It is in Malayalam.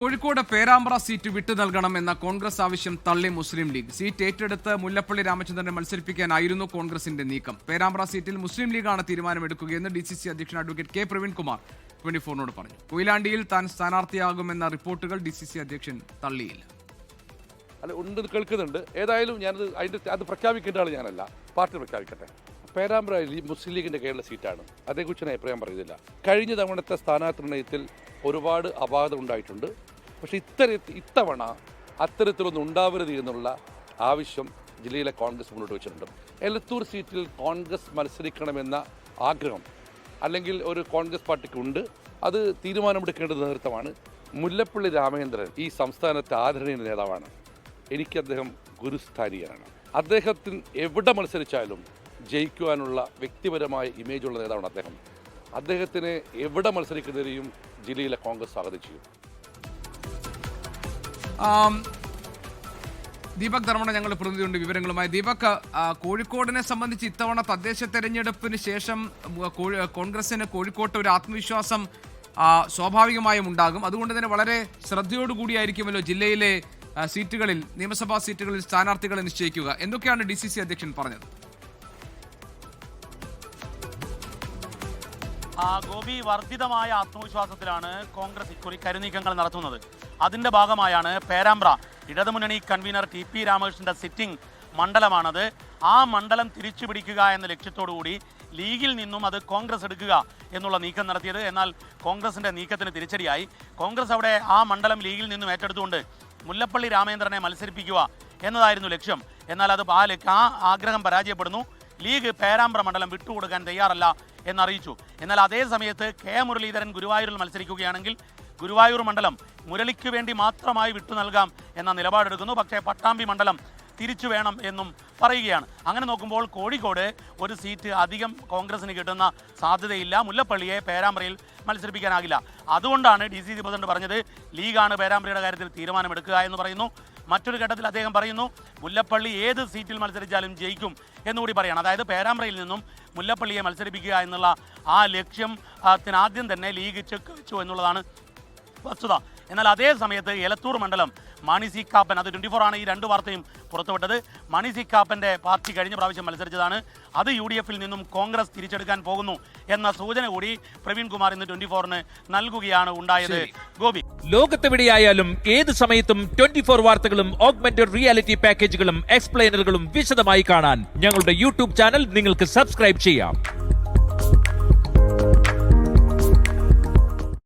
കോഴിക്കോട് പേരാമ്പ്ര സീറ്റ് വിട്ടു നൽകണമെന്ന കോൺഗ്രസ് ആവശ്യം തള്ളി മുസ്ലിം ലീഗ്. സീറ്റ് ഏറ്റെടുത്ത് മുല്ലപ്പള്ളി രാമചന്ദ്രനെ മത്സരിപ്പിക്കാനായിരുന്നു കോൺഗ്രസിന്റെ നീക്കം. പേരാമ്പ്ര സീറ്റിൽ മുസ്ലിം ലീഗാണ് തീരുമാനമെടുക്കുകയെന്ന് DCC അധ്യക്ഷൻ അഡ്വക്കേറ്റ് K പ്രവീൺകുമാർ 24 പറഞ്ഞു. കൊയിലാണ്ടിയിൽ താൻ സ്ഥാനാർത്ഥിയാകുമെന്ന റിപ്പോർട്ടുകൾ DCC അധ്യക്ഷൻ തള്ളിയില്ല. അല്ല, ഉണ്ട്, കേൾക്കുന്നുണ്ട്. ഏതായാലും അത് പ്രഖ്യാപിക്കേണ്ട ആൾ ഞാനല്ല, പാർട്ടി പ്രഖ്യാപിക്കട്ടെ. പേരാമ്പ്ര മുസ്ലിം ലീഗിന്റെ കേരള സീറ്റാണ്. അതേക്കുറിച്ച് ഞാൻ അഭിപ്രായം പറയുന്നില്ല. കഴിഞ്ഞ തവണത്തെ സ്ഥാനാർത്ഥി നിർണയത്തിൽ ഒരുപാട് അപാകത ഉണ്ടായിട്ടുണ്ട്. പക്ഷേ ഇത്തവണ അത്തരത്തിലൊന്നും ഉണ്ടാവരുത് എന്നുള്ള ആവശ്യം ജില്ലയിലെ കോൺഗ്രസ് മുന്നോട്ട് വെച്ചിട്ടുണ്ട്. എലത്തൂർ സീറ്റിൽ കോൺഗ്രസ് മത്സരിക്കണമെന്ന ആഗ്രഹം അല്ലെങ്കിൽ ഒരു കോൺഗ്രസ് പാർട്ടിക്കുണ്ട്. അത് തീരുമാനമെടുക്കേണ്ടത് നേതൃത്വമാണ്. മുല്ലപ്പള്ളി രാമചന്ദ്രൻ ഈ സംസ്ഥാനത്തെ ആദരണീയ നേതാവാണ്. എനിക്ക് അദ്ദേഹം ഗുരുസ്ഥാനീയനാണ്. അദ്ദേഹത്തിന് എവിടെ മത്സരിച്ചാലും ജയിക്കുവാനുള്ള വ്യക്തിപരമായ ഇമേജുള്ള നേതാവാണ് അദ്ദേഹം. അദ്ദേഹത്തിന് എവിടെ മത്സരിക്കുന്നതിനെയും ജില്ലയിലെ കോൺഗ്രസ് സ്വാഗതം ചെയ്യും. ദീപക് ധർമ്മട ഞങ്ങൾ പ്രതിനിധിയുണ്ട് വിവരങ്ങളുമായി. ദീപക്, കോഴിക്കോടിനെ സംബന്ധിച്ച് ഇത്തവണ തദ്ദേശ തെരഞ്ഞെടുപ്പിന് ശേഷം കോൺഗ്രസിന് കോഴിക്കോട്ട് ഒരു ആത്മവിശ്വാസം സ്വാഭാവികമായും ഉണ്ടാകും. അതുകൊണ്ട് തന്നെ വളരെ ശ്രദ്ധയോടുകൂടിയായിരിക്കുമല്ലോ ജില്ലയിലെ സീറ്റുകളിൽ, നിയമസഭാ സീറ്റുകളിൽ സ്ഥാനാർത്ഥികളെ നിശ്ചയിക്കുക. എന്തൊക്കെയാണ് DCC അധ്യക്ഷൻ പറഞ്ഞത്? ഗോപി, വർദ്ധിതമായ ആത്മവിശ്വാസത്തിലാണ് കോൺഗ്രസ് ഇക്കുറി കരുനീക്കങ്ങൾ നടത്തുന്നത്. അതിന്റെ ഭാഗമായാണ് പേരാമ്പ്ര ഇടതുമുന്നണി കൺവീനർ TP രാമകൃഷ്ണന്റെ സിറ്റിംഗ് മണ്ഡലമാണത്. ആ മണ്ഡലം തിരിച്ചു പിടിക്കുക എന്ന ലക്ഷ്യത്തോടുകൂടി ലീഗിൽ നിന്നും അത് കോൺഗ്രസ് എടുക്കുക എന്നുള്ള നീക്കം നടത്തിയത്. എന്നാൽ കോൺഗ്രസിന്റെ നീക്കത്തിന് തിരിച്ചടിയായി. കോൺഗ്രസ് അവിടെ ആ മണ്ഡലം ലീഗിൽ നിന്നും ഏറ്റെടുത്തുകൊണ്ട് മുല്ലപ്പള്ളി രാമചന്ദ്രനെ മത്സരിപ്പിക്കുക എന്നതായിരുന്നു ലക്ഷ്യം. എന്നാൽ അത് ആ ആഗ്രഹം പരാജയപ്പെടുന്നു. ലീഗ് പേരാമ്പ്ര മണ്ഡലം വിട്ടുകൊടുക്കാൻ തയ്യാറല്ല എന്നറിയിച്ചു. എന്നാൽ അതേ സമയത്ത് K മുരളീധരൻ ഗുരുവായൂരിൽ മത്സരിക്കുകയാണെങ്കിൽ ഗുരുവായൂർ മണ്ഡലം മുരളിക്ക് വേണ്ടി മാത്രമായി വിട്ടു നൽകാം എന്ന നിലപാടെടുക്കുന്നു. പക്ഷേ പട്ടാമ്പി മണ്ഡലം തിരിച്ചു വേണം എന്നും പറയുകയാണ്. അങ്ങനെ നോക്കുമ്പോൾ കോഴിക്കോട് ഒരു സീറ്റ് അധികം കോൺഗ്രസിന് കിട്ടുന്ന സാധ്യതയില്ല. മുല്ലപ്പള്ളിയെ പേരാമ്പ്രയിൽ മത്സരിപ്പിക്കാനാകില്ല. അതുകൊണ്ടാണ് DCC പ്രസിഡന്റ് പറഞ്ഞത് ലീഗാണ് പേരാമ്പ്രയുടെ കാര്യത്തിൽ തീരുമാനമെടുക്കുക എന്ന് പറയുന്നു. മറ്റൊരു ഘട്ടത്തിൽ അദ്ദേഹം പറയുന്നു മുല്ലപ്പള്ളി ഏത് സീറ്റിൽ മത്സരിച്ചാലും ജയിക്കും എന്നുകൂടി പറയണം. അതായത് പേരാമ്പ്രയിൽ നിന്നും മുല്ലപ്പള്ളിയെ മത്സരിപ്പിക്കുക എന്നുള്ള ആ ലക്ഷ്യത്തിനാദ്യം തന്നെ ലീഗ് ചെക്ക് വെച്ചു എന്നുള്ളതാണ് വസ്തുത. എന്നാൽ അതേ സമയത്ത് എലത്തൂർ മണ്ഡലം മാണി സി കാപ്പൻ, അത് 24 ആണ് ഈ രണ്ട് വാർത്തയും പുറത്തുവിട്ടത്. മാണി സി കാപ്പൻ്റെ പാർട്ടി കഴിഞ്ഞ പ്രാവശ്യം മത്സരിച്ചതാണ്. അത് UDF-ൽ നിന്നും കോൺഗ്രസ് തിരിച്ചെടുക്കാൻ പോകുന്നു എന്ന സൂചന കൂടി പ്രവീൺകുമാർ ഇന്ന് 24-ന് നൽകുകയാണ് ഉണ്ടായത്. ഗോപി, ലോകത്തെവിടെയായാലും ഏത് സമയത്തും 24 വാർത്തകളും ഓഗ്മെന്റഡ് റിയാലിറ്റി പാക്കേജുകളും എക്സ്പ്ലെയിനറുകളും വിശദമായി കാണാൻ ഞങ്ങളുടെ YouTube ചാനൽ നിങ്ങൾക്ക് സബ്സ്ക്രൈബ് ചെയ്യാം.